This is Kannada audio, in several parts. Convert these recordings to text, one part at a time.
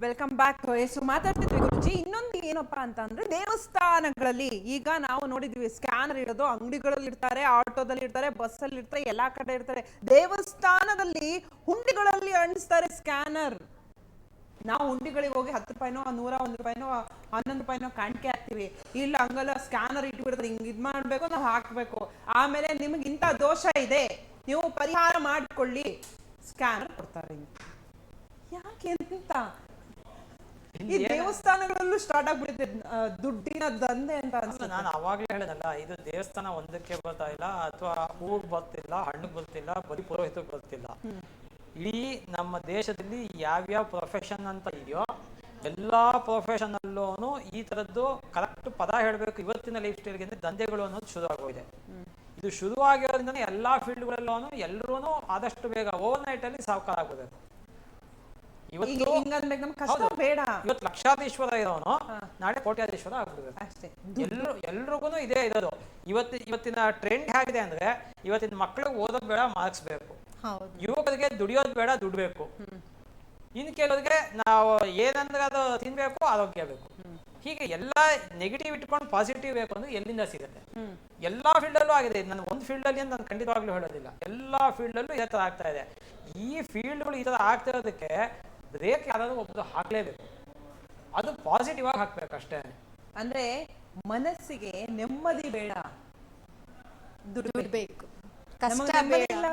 Welcome back. ಸೊ ಮಾತಾಡ್ತಿದ್ವಿ ಗುರುಜಿ, ಇನ್ನೊಂದು ಏನಪ್ಪಾ ಅಂತ ಅಂದ್ರೆ ದೇವಸ್ಥಾನಗಳಲ್ಲಿ ಈಗ ನಾವು ನೋಡಿದ್ವಿ ಸ್ಕ್ಯಾನರ್ ಇರೋದು ಅಂಗಡಿಗಳಲ್ಲಿ ಇರ್ತಾರೆ, ಆಟೋದಲ್ಲಿ ಇರ್ತಾರೆ, ಬಸ್ಸಲ್ಲಿ ಇರ್ತಾರೆ, ಎಲ್ಲಾ ಕಡೆ ಇರ್ತಾರೆ. ದೇವಸ್ಥಾನದಲ್ಲಿ ಹುಂಡಿಗಳಲ್ಲಿ ಅಂಟಿಸ್ತಾರೆ ಸ್ಕ್ಯಾನರ್. ನಾವು ಹುಂಡಿಗಳಿಗೆ ಹೋಗಿ 10 ರೂಪಾಯಿನೋ 101 ರೂಪಾಯಿನೋ 11 ರೂಪಾಯಿನೋ ಕಾಣಿಕೆ ಹಾಕ್ತಿವಿ. ಇಲ್ಲ ಹಂಗಲ್ಲ, ಸ್ಕ್ಯಾನರ್ ಇಟ್ಬಿಡ್ತಾರೆ, ಹಿಂಗ್ ಇದ್ ಮಾಡ್ಬೇಕು, ನಾವು ಹಾಕ್ಬೇಕು. ಆಮೇಲೆ ನಿಮ್ಗೆ ಇಂಥ ದೋಷ ಇದೆ, ನೀವು ಪರಿಹಾರ ಮಾಡ್ಕೊಳ್ಳಿ, ಸ್ಕ್ಯಾನರ್ ಕೊಡ್ತಾರೆ. ಯಾಕೆ ಅಂತ ಈ ದೇವಸ್ಥಾನಗಳಲ್ಲೂ ಸ್ಟಾರ್ಟ್ ಆಗ್ಬಿಡುತ್ತೆ ದುಡ್ಡಿನ ದಂಧೆ ಅಂತ ಅನ್ಸುತ್ತೆ. ನಾನು ಅವಾಗಲೇ ಹೇಳೋದಲ್ಲ, ಇದು ದೇವಸ್ಥಾನ ಒಂದಕ್ಕೆ ಬರ್ತಾ ಇಲ್ಲ, ಅಥವಾ ಹೂವಿಗೆ ಬರ್ತಿಲ್ಲ, ಹಣ್ಣಿಗೆ ಬರ್ತಿಲ್ಲ, ಬರೀ ಪುರೋಹಿತಕ್ಕೆ ಬರ್ತಿಲ್ಲ. ಇಡೀ ನಮ್ಮ ದೇಶದಲ್ಲಿ ಯಾವ್ಯಾವ ಪ್ರೊಫೆಷನ್ ಅಂತ ಇದೆಯೋ ಎಲ್ಲಾ ಪ್ರೊಫೆಷನ್ ಅಲ್ಲೂ ಈ ತರದ್ದು ಕರೆಕ್ಟ್ ಪದ ಹೇಳಬೇಕು. ಇವತ್ತಿನ ಲೈಫ್ ಸ್ಟೈಲ್ಗೆ ಅಂದ್ರೆ ದಂಧೆಗಳು ಅನ್ನೋದು ಶುರು ಆಗೋಗಿದೆ. ಇದು ಶುರು ಆಗಿರೋದ್ರಿಂದ ಎಲ್ಲಾ ಫೀಲ್ಡ್ಗಳಲ್ಲೂ ಎಲ್ಲರೂ ಆದಷ್ಟು ಬೇಗ ಓವರ್ ನೈಟ್ ಅಲ್ಲಿ ಸಾವುಕಾರ ಆಗ್ಬೋಬೇಕು. ಇವತ್ತು ಲಕ್ಷಾಧೀಶ್ವರ ಇರೋನು ನಾಳೆ ಕೋಟ್ಯಾಧೀಶ್ವರ ಆಗ್ಬಿಡ್ಬೇಕು. ಎಲ್ರಿಗೂ ಇದೇ ಇರೋದು. ಇವತ್ತಿನ ಟ್ರೆಂಡ್ ಹೇಗಿದೆ ಅಂದ್ರೆ, ಇವತ್ತಿನ ಮಕ್ಕಳಿಗೆ ಓದೋದ್ ಬೇಡ, ಮಾರ್ಕ್ಸ್ ಬೇಕು. ಯುವಕರಿಗೆ ದುಡಿಯೋದ್ ಬೇಡ, ದುಡ್ಡು ಬೇಕು. ಇನ್ ಕೆಲವರಿಗೆ ನಾವು ಏನಂದ್ರೆ ಅದು ತಿನ್ಬೇಕು, ಆರೋಗ್ಯ ಬೇಕು. ಹೀಗೆ ಎಲ್ಲಾ ನೆಗೆಟಿವ್ ಇಟ್ಕೊಂಡು ಪಾಸಿಟಿವ್ ಬೇಕು ಅಂದ್ರೆ ಎಲ್ಲಿಂದ ಸಿಗುತ್ತೆ? ಎಲ್ಲಾ ಫೀಲ್ಡ್ ಅಲ್ಲೂ ಆಗಿದೆ. ನಾನು ಒಂದು ಫೀಲ್ಡ್ ಅಲ್ಲಿ ಅಂತ ನಾನು ಖಂಡಿತವಾಗ್ಲೂ ಹೇಳೋದಿಲ್ಲ, ಎಲ್ಲಾ ಫೀಲ್ಡ್ ಅಲ್ಲೂ ಇದೇ ತರ ಆಗ್ತಾ ಇದೆ. ಈ ಫೀಲ್ಡ್ಗಳು ಈ ತರ ಆಗ್ತಾ ಇರೋದಕ್ಕೆ ಬ್ರೇಕ್ ಯಾರಾದ್ರೂ ಒಬ್ಬರು ಹಾಕ್ಲೇಬೇಕು. ಅದು ಪಾಸಿಟಿವ್ ಆಗಿ ಹಾಕ್ಬೇಕು ಅಷ್ಟೇ. ಅಂದ್ರೆ ಮನಸ್ಸಿಗೆ ನೆಮ್ಮದಿ ಬೇಡ, ದುಡ್ಡು ಬೇಕು. ಇಲ್ಲ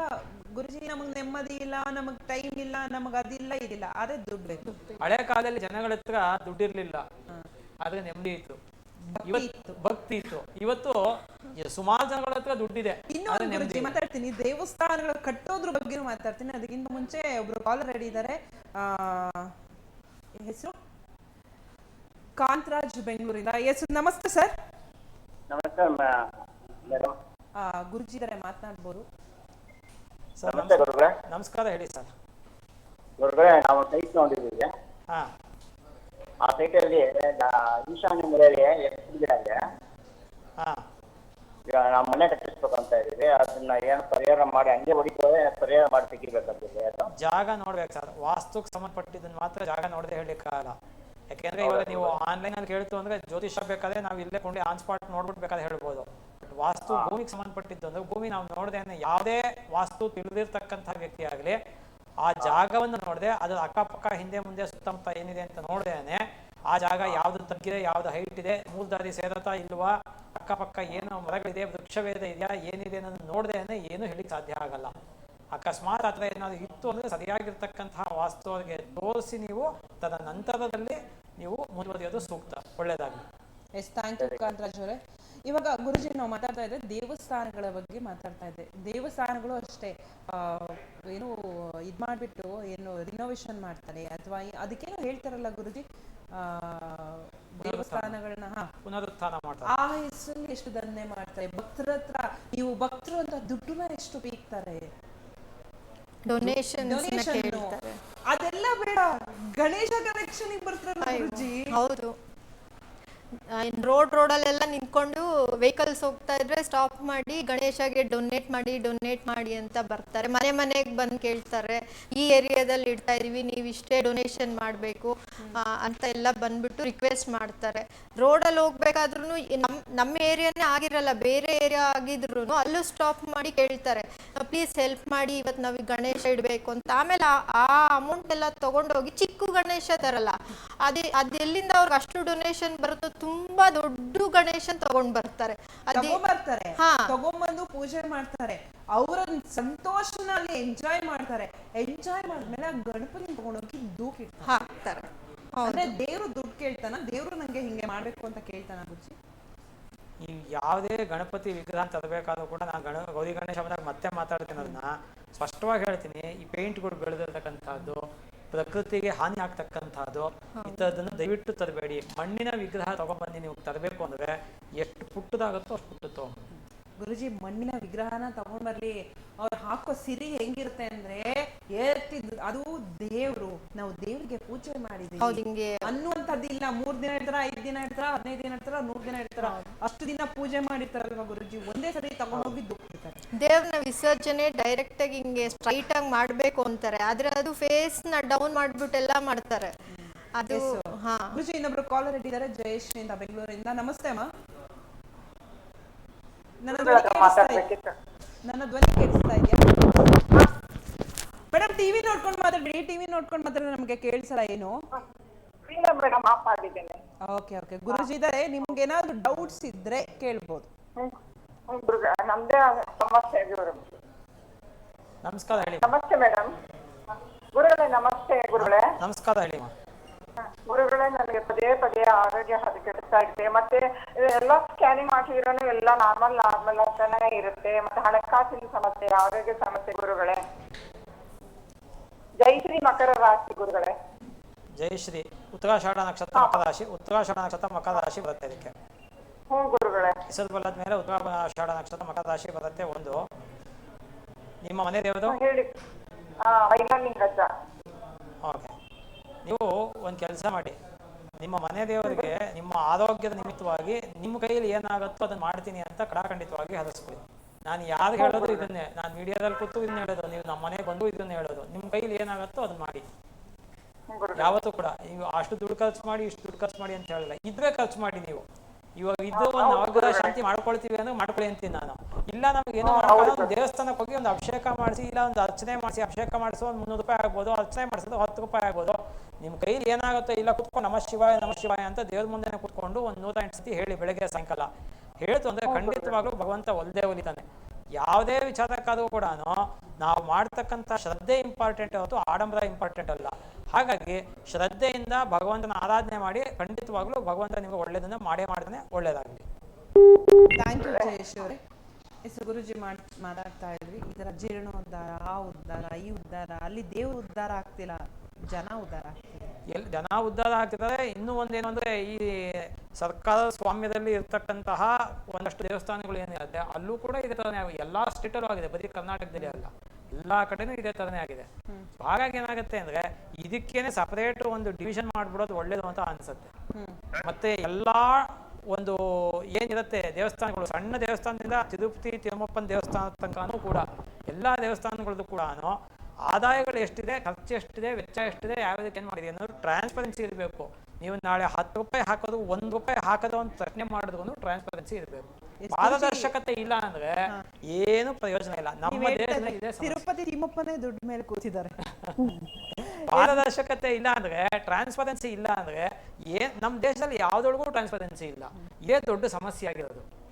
ಗುರುಜಿ, ನಮಗ್ ನೆಮ್ಮದಿ ಇಲ್ಲ, ನಮಗ್ ಟೈಮ್ ಇಲ್ಲ, ನಮಗ್ ಅದಿಲ್ಲ ಇದಿಲ್ಲ, ಅದೇ ದುಡ್ಡು ಬೇಕು. ಹಳೆ ಕಾಲದಲ್ಲಿ ಜನಗಳ ಹತ್ರ ದುಡ್ಡಿರ್ಲಿಲ್ಲ, ಆದ್ರೆ ನೆಮ್ಮದಿ ಇತ್ತು, ಭಕ್ತಿ ಇತ್ತು. ಇವತ್ತು ಸುಮಾರು ಜನಗಳ ಹತ್ರ ದುಡ್ಡಿದೆ. ಇನ್ನೊಂದು ಮಾತಾಡ್ತೀನಿ, ದೇವಸ್ಥಾನಗಳ ಕಟ್ಟೋದ್ರ ಬಗ್ಗೆ ಮಾತಾಡ್ತೀನಿ. ಅದಕ್ಕಿಂತ ಮುಂಚೆ ಒಬ್ರು ಕಾಲರ್ ರೆಡಿ ಇದ್ದಾರೆ. ಹೆಸರು ಕಾಂತರಾಜ್, ಬೆಂಗಳೂರಿಂದ. ನಮಸ್ತೆ ಸರ್. ನಮಸ್ತೆ ಮೇಡಮ್. ಗುರುಜಿ ಇದ್ದಾರೆ, ಮಾತನಾಡ್ಬೋದು ಸರ್. ನಮಸ್ಕಾರ, ಹೇಳಿ ಸರ್. ಗುರುಗಳೇ, ನಾವು ಸೈಟ್ ನೋಡಿದ್ದೀವಿ. ಆ ಸೈಟಲ್ಲಿ ಈಶಾನ್ಯ ಮೂಲೆಯಲ್ಲಿ ಎಕ್ಸಿಬಿಟ್ ಈಗ ನಾವು ಮನೆ ಕಟ್ಟಿಸ್ಬೇಕಂತ ಇದೀವಿ. ಅದನ್ನ ಏನು ಪರಿಹಾರ ಮಾಡಿ ಹಂಗೆ ಹೊಡಿತೇವೆ, ಪರಿಹಾರ ಮಾಡಿ ತೆಗಿಬೇಕಂತಿದೆ. ಜಾಗ ನೋಡ್ಬೇಕು ಸರ್. ವಾಸ್ತುಕ್ಕೆ ಸಂಬಂಧಪಟ್ಟಿದ್ದನ್ನು ಮಾತ್ರ ಜಾಗ ನೋಡದೆ ಹೇಳಲಿಕ್ಕಾಗಲ್ಲ. ಯಾಕೆಂದ್ರೆ ಇವಾಗ ನೀವು ಆನ್ಲೈನ್ ಅಲ್ಲಿ ಕೇಳ್ತು ಅಂದ್ರೆ ಜ್ಯೋತಿಷ ಬೇಕಾದ್ರೆ ನಾವು ಇಲ್ಲೇ ಕೊಂಡು ಆನ್ ಸ್ಪಾಟ್ ನೋಡ್ಬಿಟ್ಟು ಬೇಕಾದ್ರೆ ಹೇಳ್ಬೋದು. ಬಟ್ ವಾಸ್ತು ಭೂಮಿಗೆ ಸಂಬಂಧಪಟ್ಟಿದ್ದು ಅಂದ್ರೆ ಭೂಮಿ ನಾವು ನೋಡ್ದೇನೆ, ಯಾವುದೇ ವಾಸ್ತು ತಿಳಿದಿರ್ತಕ್ಕಂಥ ವ್ಯಕ್ತಿ ಆಗಲಿ ಆ ಜಾಗವನ್ನು ನೋಡದೆ, ಅದ್ರ ಅಕ್ಕಪಕ್ಕ ಹಿಂದೆ ಮುಂದೆ ಸುತ್ತಮುತ್ತ ಏನಿದೆ ಅಂತ ನೋಡ್ದೇನೆ, ಆ ಜಾಗ ಯಾವ್ದು ತಗ್ಗಿದೆ, ಯಾವ್ದು ಹೈಟ್ ಇದೆ, ಮೂಲ್ದಾರಿ ಸೇರತಾ ಇಲ್ವಾ, ಅಕ್ಕಪಕ್ಕ ಏನು ಮರಗಳಿದೆ, ವೃಕ್ಷವೇದ ಇದೆಯಾ, ಏನಿದೆ ಅನ್ನೋದು ನೋಡ್ದೇನೆ ಏನು ಹೇಳಿಕ್ ಸಾಧ್ಯ ಆಗಲ್ಲ. ಅಕಸ್ಮಾತ್ ಹತ್ರ ಏನಾದ್ರು ಇತ್ತು ಅಂದ್ರೆ ಸರಿಯಾಗಿರ್ತಕ್ಕಂತಹ ವಾಸ್ತು ಅವರಿಗೆ ತೋರಿಸಿ ನೀವು ತದನಂತರದಲ್ಲಿ ನೀವು ಮುಂದುವರಿಯೋದು ಸೂಕ್ತ, ಒಳ್ಳೇದಾಗಲಿ. ಎಸ್, ಥ್ಯಾಂಕ್ ಯು ಕಾಂತರಾಜ್ ಅವರೇ. ಇವಾಗ ಗುರುಜಿ, ನಾವು ಮಾತಾಡ್ತಾ ಇದ್ದೆ ದೇವಸ್ಥಾನಗಳ ಬಗ್ಗೆ ಮಾತಾಡ್ತಾ ಇದ್ದೆ. ದೇವಸ್ಥಾನಗಳು ಅಷ್ಟೇ, ಏನು ಇದ್ ಮಾಡ್ಬಿಟ್ಟು ಏನು ರಿನೋವೇಷನ್ ಮಾಡ್ತಾರೆ, ಅಥವಾ ಅದಕ್ಕೇನೋ ಹೇಳ್ತಾರಲ್ಲ ಗುರುಜಿ, ದೇವಸ್ಥಾನಗಳನ್ನ ಪುನರುತ್ಥಾನ ಮಾಡ್ತಾರೆ. ಆ ಹೆಸರಲ್ಲಿ ಎಷ್ಟು ದಂಧೆ ಮಾಡ್ತಾರೆ. ಭಕ್ತರ ಹತ್ರ ನೀವು ಭಕ್ತರು ಅಂತ ದುಡ್ಡನ್ನ ಎಷ್ಟು ಬೀಗ್ತಾರೆ, ಡೊನೇಷನ್ ಅದೆಲ್ಲ ಬೇಡ, ಗಣೇಶ ಕಲೆಕ್ಷನ್ ಬರ್ತಾರೆ ಗುರುಜಿ. ಹೌದು, ರೋಡಲ್ಲೆಲ್ಲ ನಿಂತ್ಕೊಂಡು ವೆಹಿಕಲ್ಸ್ ಹೋಗ್ತಾ ಇದ್ರೆ ಸ್ಟಾಪ್ ಮಾಡಿ ಗಣೇಶಗೆ ಡೊನೇಟ್ ಮಾಡಿ ಅಂತ ಬರ್ತಾರೆ. ಮನೆಗೆ ಬಂದು ಕೇಳ್ತಾರೆ, ಈ ಏರಿಯಾದಲ್ಲಿ ಇಡ್ತಾ ಇದೀವಿ, ನೀವು ಇಷ್ಟೇ ಡೊನೇಷನ್ ಮಾಡಬೇಕು ಅಂತ ಎಲ್ಲ ಬಂದ್ಬಿಟ್ಟು ರಿಕ್ವೆಸ್ಟ್ ಮಾಡ್ತಾರೆ. ರೋಡಲ್ಲಿ ಹೋಗ್ಬೇಕಾದ್ರೂ ನಮ್ಮ ಏರಿಯಾನೇ ಆಗಿರಲ್ಲ, ಬೇರೆ ಏರಿಯಾ ಆಗಿದ್ರು ಅಲ್ಲೂ ಸ್ಟಾಪ್ ಮಾಡಿ ಕೇಳ್ತಾರೆ, ಪ್ಲೀಸ್ ಹೆಲ್ಪ್ ಮಾಡಿ, ಇವತ್ತು ನಾವು ಗಣೇಶ ಇಡಬೇಕು ಅಂತ. ಆಮೇಲೆ ಆ ಅಮೌಂಟ್ ಎಲ್ಲ ತಗೊಂಡೋಗಿ ಚಿಕ್ಕ ಗಣೇಶ ತರಲ್ಲ, ಅದೆಲ್ಲಿಂದ ಅವ್ರಿಗೆ ಅಷ್ಟು ಡೊನೇಷನ್ ಬರುತ್ತೋ ತುಂಬಾ ದೊಡ್ಡ ಗಣೇಶನ್ ತಗೊಂಡ್ ಬರ್ತಾರೆ. ತಗೊಂಡ್ಬಂದು ಪೂಜೆ ಮಾಡ್ತಾರೆ, ಅವರ ಸಂತೋಷನಲ್ಲಿ ಎಂಜಾಯ್ ಮಾಡ್ತಾರೆ. ಎಂಜಾಯ್ ಮಾಡಿದ್ಮೇಲೆ ಗಣಪತಿ ತಗೊಂಡೋಗಿ ದೂಕಿ ಹಾಕ್ತಾರೆ. ಅಂದ್ರೆ ದೇವ್ರು ದುಡ್ಡು ಕೇಳ್ತಾನ, ದೇವ್ರು ನಂಗೆ ಹಿಂಗೆ ಮಾಡ್ಬೇಕು ಅಂತ ಕೇಳ್ತಾನ ಗುರುಜಿ? ನೀವು ಯಾವುದೇ ಗಣಪತಿ ವಿಗ್ರಹ ತರಬೇಕಾದ್ರೂ ಕೂಡ ನಾನು ಗೌರಿ ಗಣೇಶ ಬಂದಾಗ ಮತ್ತೆ ಮಾತಾಡ್ತೀನಿ, ಅದನ್ನ ಸ್ಪಷ್ಟವಾಗಿ ಹೇಳ್ತೀನಿ. ಈ ಪೇಂಟ್ಗಳು ಬೆಳೆದಿರ್ತಕ್ಕಂಥದ್ದು, ಪ್ರಕೃತಿಗೆ ಹಾನಿ ಆಗ್ತಕ್ಕಂಥದ್ದು, ಇಂಥದ್ದನ್ನು ದಯವಿಟ್ಟು ತರಬೇಡಿ. ಮಣ್ಣಿನ ವಿಗ್ರಹ ತಗೊಂಡ್ಬಂದು ನೀವು ತರಬೇಕು ಅಂದ್ರೆ ಎಷ್ಟು ಪುಟ್ಟದಾಗುತ್ತೋ ಅಷ್ಟು ಪುಟ್ಟು ತಗೊಂಡು ಗುರುಜಿ. ಮಣ್ಣಿನ ವಿಗ್ರಹನ ತಗೊಂಡ್ಬರ್ಲಿ, ಅವ್ರು ಹಾಕೋ ಸಿರಿ ಹೆಂಗಿರುತ್ತೆ ಅಂದ್ರೆ ಅದು ದೇವ್ರು, ನಾವು ದೇವ್ರಿಗೆ ಪೂಜೆ ಮಾಡಿದೀವಿ ಅನ್ನುವಂಥದ್ದಿಲ್ಲ. 3 ದಿನ ಇಡ್ತಾರ, 5 ದಿನ ಇಡ್ತಾರ, 15 ದಿನ ಇಡ್ತಾರ, 100 ದಿನ ಇಡ್ತಾರ, ಅಷ್ಟು ದಿನ ಪೂಜೆ ಮಾಡಿರ್ತಾರಲ್ವಾ ಗುರುಜಿ, ಒಂದೇ ಸರಿ ತಗೊಂಡೋಗಿ ದುಡ್ಡಿರ್ತಾರೆ. ದೇವ್ರನ್ನ ವಿಸರ್ಜನೆ ಡೈರೆಕ್ಟ್ ಆಗಿ ಹಿಂಗೆ ಸ್ಟ್ರೈಟ್ ಆಗಿ ಮಾಡ್ಬೇಕು ಅಂತಾರೆ, ಆದ್ರೆ ಅದು ಫೇಸ್ ನ ಡೌನ್ ಮಾಡ್ಬಿಟ್ಟು ಎಲ್ಲ ಮಾಡ್ತಾರೆ. ಅದು ಹಾ ಗುರುಜಿ ಇನ್ನೊಬ್ರು ಕಾಲರ್ ಇಟ್ಟಿದ್ದಾರೆ ಜಯಶ್ರೀ ಅಂತ ಬೆಂಗಳೂರಿಂದ. ನಮಸ್ತೆ ಅಮ್ಮ. ನನ್ನ ಧ್ವನಿ ಕೇಳಿಸ್ತಾ ಇದೆಯಾ ಮೇಡಮ್? ಟಿವಿ ನೋಡ್ಕೊಂಡು ಮಾತಾಡ್ಬೇಡಿ, ಟಿವಿ ನೋಡ್ಕೊಂಡು ಮಾತಾಡಿದ್ರೆ ನಮ್ಗೆ ಕೇಳಿಸಲ್ಲ ಏನು. ಮೇಡಮ್ ಆಫ್ ಮಾಡಿದ್ದೇನೆ. Okay okay. ಗುರುಜಿ ಇದ್ದಾರೆ, ನಿಮ್ಗೆ ಏನಾದ್ರು ಡೌಟ್ಸ್ ಇದ್ರೆ ಕೇಳ್ಬೋದು. ನಮ್ದೇ ಸಮಸ್ಯೆ ಗುರು. ನಮಸ್ಕಾರ ಹೇಳಿ. ನಮಸ್ತೆ ಮೇಡಮ್. ಗುರುಗಳೇ ನಮಸ್ತೆ ಗುರುಗಳೇ. ನಮಸ್ಕಾರ ಹೇಳಿ. ಗುರುಗಳೇ, ನನಗೆ ಪದೇ ಪದೇ ಆರೋಗ್ಯ ಹದಗೆಡ್ತಾ ಇದೆ. ಮತ್ತೆ ಎಲ್ಲ ಸ್ಕ್ಯಾನಿಂಗ್ ಮಾಡಿರೋನು ಎಲ್ಲ ನಾರ್ಮಲ್ ಅಂತಾನೆ ಇರುತ್ತೆ. ಮತ್ತೆ ಹಣಕಾಸಿನ ಸಮಸ್ಯೆ, ಆರೋಗ್ಯ ಸಮಸ್ಯೆ ಗುರುಗಳೇ. ಜೈಶ್ರೀ ಮಕರ ರಾಶಿ ಗುರುಗಳೇ. ಜಯಶ್ರೀ ಉತ್ತರಾಷಾಢ ನಕ್ಷತ್ರ ಮಕರ ರಾಶಿ. ಉತ್ತರಾಷಾಢ ನಕ್ಷತ್ರ ಮಕರ ರಾಶಿ ಬರುತ್ತೆ ಇದಕ್ಕೆ. ಹ್ಞೂ ಗುರುಗಳೇ. ಹೆಸರು ಬಲ್ಲದ ಮೇಲೆ ಉತ್ತರಾಷಾಢ ನಕ್ಷತ್ರ ಮಕರ ರಾಶಿ ಬರುತ್ತೆ. ಒಂದು ನಿಮ್ಮ ಮನೆ ದೇವರು ಹೇಳಿ. ವೈಮಲಿಂಗಜ್ಜ. ಓಕೆ. ನೀವು ಒಂದು ಕೆಲಸ ಮಾಡಿ, ನಿಮ್ಮ ಮನೆ ದೇವರಿಗೆ ನಿಮ್ಮ ಆರೋಗ್ಯದ ನಿಮಿತ್ತವಾಗಿ ನಿಮ್ಮ ಕೈಯಲ್ಲಿ ಏನಾಗುತ್ತೋ ಅದನ್ನು ಮಾಡ್ತೀನಿ ಅಂತ ಕಡಾಖಂಡಿತವಾಗಿ ಹರಿಸ್ಕೊಳ್ಳಿ. ನಾನು ಯಾರು ಹೇಳೋದು ಇದನ್ನೇ, ನಾನು ಮೀಡಿಯಾದಲ್ಲಿ ಕೂತು ಇದನ್ನ ಹೇಳೋದು, ನೀವು ನಮ್ಮ ಮನೆಗೆ ಬಂದು ಇದನ್ನ ಹೇಳೋದು. ನಿಮ್ಮ ಕೈಯಲ್ಲಿ ಏನಾಗುತ್ತೋ ಅದನ್ನ ಮಾಡಿ. ಯಾವತ್ತೂ ಕೂಡ ನೀವು ಅಷ್ಟು ದುಡ್ಡು ಖರ್ಚು ಮಾಡಿ ಇಷ್ಟು ದುಡ್ಡು ಖರ್ಚು ಮಾಡಿ ಅಂತ ಹೇಳಿಲ್ಲ, ಇದ್ರೆ ಖರ್ಚು ಮಾಡಿ. ನೀವು ಇವಾಗ ಇದು ಒಂದು ನವಗ್ರಹ ಶಾಂತಿ ಮಾಡ್ಕೊಳ್ತೀವಿ ಅಂದ್ರೆ ಮಾಡ್ಕೊಳ್ಳಿ ಅಂತೀನಿ ನಾನು. ಇಲ್ಲ ನಮ್ಗೆ ಏನೋ ಒಂದು ದೇವಸ್ಥಾನಕ್ಕೆ ಹೋಗಿ ಒಂದು ಅಭಿಷೇಕ ಮಾಡಿಸಿ, ಇಲ್ಲ ಒಂದು ಅರ್ಚನೆ ಮಾಡಿಸಿ, ಅಭಿಷೇಕ ಮಾಡಿಸೋ ಒಂದು 300 ರೂಪಾಯಿ ಆಗ್ಬೋದು, ಅರ್ಚನೆ ಮಾಡಿಸೋದು 10 ರೂಪಾಯಿ ಆಗ್ಬೋದು. ನಿಮ್ಮ ಕೈಲಿ ಏನಾಗುತ್ತೋ ಇಲ್ಲ ಕುತ್ಕೊಂಡು ನಮ ಶಿವಾಯ ಅಂತ ದೇವ್ರ ಮುಂದೆನೆ ಕುತ್ಕೊಂಡು ಒಂದು 108 ಸತಿ ಹೇಳಿ ಬೆಳಗ್ಗೆ ಸಾಯಂಕಾಲ. ಹೇಳ್ತು ಅಂದ್ರೆ ಖಂಡಿತವಾಗ್ಲೂ ಭಗವಂತ ಒಲ್ದೇ ಒಲಿತಾನೆ. ಯಾವುದೇ ವಿಚಾರಕ್ಕಾದ್ರೂ ಕೂಡ ನಾವು ಮಾಡ್ತಕ್ಕಂಥ ಶ್ರದ್ಧೆ ಇಂಪಾರ್ಟೆಂಟ್ ಹೊರತು ಆಡಂಬರ ಇಂಪಾರ್ಟೆಂಟ್ ಅಲ್ಲ. ಹಾಗಾಗಿ ಶ್ರದ್ಧೆಯಿಂದ ಭಗವಂತನ ಆರಾಧನೆ ಮಾಡಿ, ಖಂಡಿತವಾಗ್ಲೂ ಭಗವಂತ ನಿಮಗೆ ಒಳ್ಳೇದನ್ನ ಮಾಡೇ ಮಾಡ್ತಾನೆ. ಒಳ್ಳೇದಾಗಲಿ. ಥ್ಯಾಂಕ್ ಯು ಜಯೇಶ್ ಅವರೇ. ಎಸ್ ಗುರುಜಿ ಮಾತಾಡ್ತಾ ಇದ್ವಿ, ಇದರ ಜೀರ್ಣೋದ್ಧಾರ, ಆ ಉದ್ಧಾರ, ಈ ಉದ್ಧಾರ. ಅಲ್ಲಿ ದೇವ್ರ ಉದ್ಧಾರ ಆಗ್ತಿಲ್ಲ, ಜನ ಉದ್ಧಾರ ಆಗ್ತಿದೆ. ಎಲ್ಲಿ ಜನ ಉದ್ಧಾರ ಆಗ್ತಿದ್ದಾರೆ. ಇನ್ನೂ ಒಂದೇನು ಅಂದ್ರೆ, ಈ ಸರ್ಕಾರ ಸ್ವಾಮ್ಯದಲ್ಲಿ ಇರ್ತಕ್ಕಂತಹ ಒಂದಷ್ಟು ದೇವಸ್ಥಾನಗಳು ಏನಿರುತ್ತೆ ಅಲ್ಲೂ ಕೂಡ ಇದೇ ತರನೇ ಎಲ್ಲಾ ಸ್ಟೇಟಲ್ಲೂ ಆಗಿದೆ, ಬರೀ ಕರ್ನಾಟಕದಲ್ಲಿ ಅಲ್ಲ, ಎಲ್ಲಾ ಕಡೆನೂ ಇದೇ ತರನೇ ಆಗಿದೆ. ಹಾಗಾಗಿ ಏನಾಗುತ್ತೆ ಅಂದ್ರೆ ಇದಕ್ಕೇನೆ ಸಪರೇಟ್ ಒಂದು ಡಿವಿಷನ್ ಮಾಡ್ಬಿಡೋದು ಒಳ್ಳೇದು ಅಂತ ಅನ್ಸುತ್ತೆ. ಮತ್ತೆ ಎಲ್ಲಾ ಒಂದು ಏನಿರುತ್ತೆ ದೇವಸ್ಥಾನಗಳು, ಸಣ್ಣ ದೇವಸ್ಥಾನದಿಂದ ತಿರುಪತಿ ತಿರುಮಪ್ಪನ ದೇವಸ್ಥಾನ ತನಕನೂ ಕೂಡ ಎಲ್ಲಾ ದೇವಸ್ಥಾನಗಳದ್ದು ಕೂಡ ಆದಾಯಗಳು ಎಷ್ಟಿದೆ, ಖರ್ಚು ಎಷ್ಟಿದೆ, ವೆಚ್ಚ ಎಷ್ಟಿದೆ, ಯಾವುದಕ್ಕೆ ಏನು ಮಾಡಿದೆ ಅನ್ನೋದು ಟ್ರಾನ್ಸ್ಪರೆನ್ಸಿ ಇರಬೇಕು. ನೀವು ನಾಳೆ 10 ರೂಪಾಯಿ ಹಾಕೋದು 1 ರೂಪಾಯಿ ಹಾಕೋದು ಅಂತ ಪ್ರಶ್ನೆ ಮಾಡಿದ್ರು ಟ್ರಾನ್ಸ್ಪರೆನ್ಸಿ ಇರಬೇಕು. ಪಾರದರ್ಶಕತೆ ಇಲ್ಲ ಅಂದ್ರೆ ಏನು ಪ್ರಯೋಜನ ಇಲ್ಲ. ನಮ್ಮ ದೇಶದಲ್ಲಿ ಇದೆ ತಿರುಪತಿ ತಿಮ್ಮಪ್ಪನೇ ದುಡ್ಡು ಮೇಲೆ ಕೂತಿದ್ದಾರೆ. ಪಾರದರ್ಶಕತೆ ಇಲ್ಲ ಅಂದ್ರೆ, ಟ್ರಾನ್ಸ್ಪರೆನ್ಸಿ ಇಲ್ಲ ಅಂದ್ರೆ ನಮ್ಮ ದೇಶದಲ್ಲಿ ಯಾವ್ದೊಳಗೂ ಟ್ರಾನ್ಸ್ಪರೆನ್ಸಿ ಇಲ್ಲ. ಇದೇ ದೊಡ್ಡ ಸಮಸ್ಯೆ ಆಗಿರೋದು.